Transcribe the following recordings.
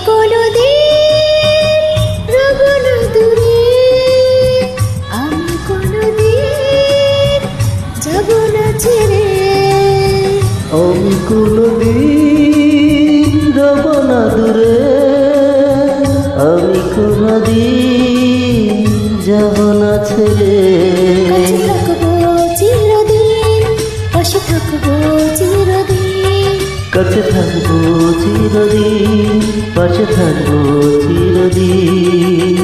কোনোদিন রব না দূরে, আমি কোনোদিন যাব না ছেড়ে। আমি কোনোদিন রব না দূরে, আমি কোনোদিন যাব না ছেড়ে। কাছে থাকবো চিরদিন, পাশে থাকবো চিরদিন। কাছে থাকবো চিরদিন, পাশে থাকবো চিরদিন।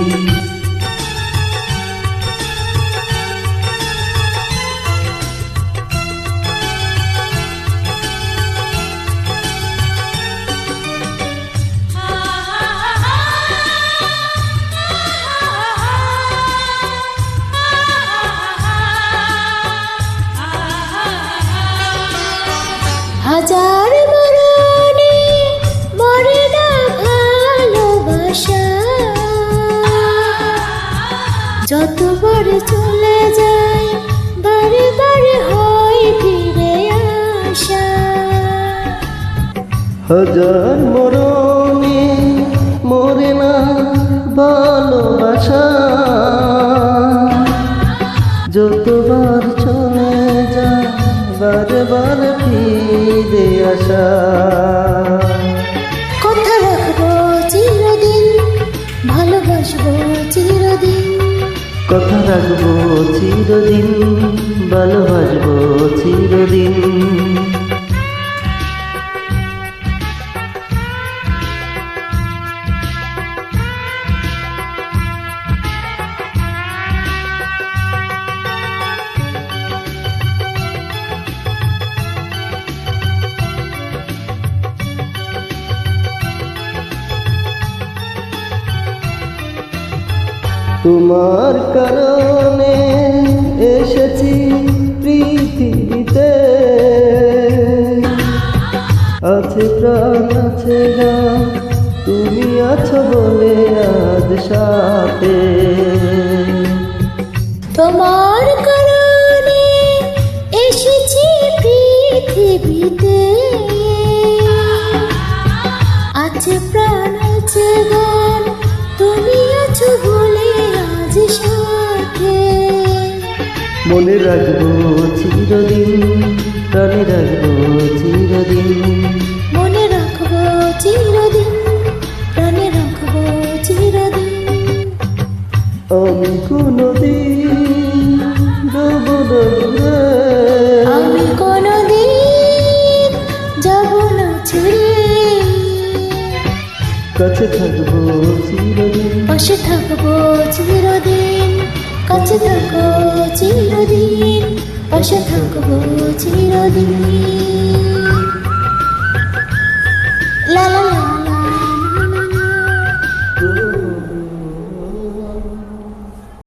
হাজার মরণে মরে না ভালোবাসা, যতবার চলে যায় বারে বারে হয় ফিরে আসা। হাজার মরণে মরে না ভালোবাসা, যতবার চলে যায় বারে বারে ফিরে আসা। কথা রাখবো চিরদিন, ভালোবাসবো চিরদিন। কথা রাখবো চিরদিন, ভালোবাসবো চিরদিন। তোমার কারণে এসেছি পৃথিবীতে, আছে প্রাণ আছে গান, তুমি আছো বলে আজ সাথে। তোমার কারণে এসেছি পৃথিবীতে, আছে প্রাণ আছে গান, তুমি আছো বলে আজ সাথে। মনে রাখবো চিরদিন, প্রাণে রাখবো চিরদিন। মনে রাখবো চিরদিন, প্রাণে রাখবো চিরদিন। আমি কোনোদিন রব না দূরে, আমি কোনোদিন যাব না ছেড়ে। কাছে থাকবো চিরদিন, পাশে থাকবো চিরদিন। কাছে থাকবো চিরদিন, পাশে থাকবো চিরদিন।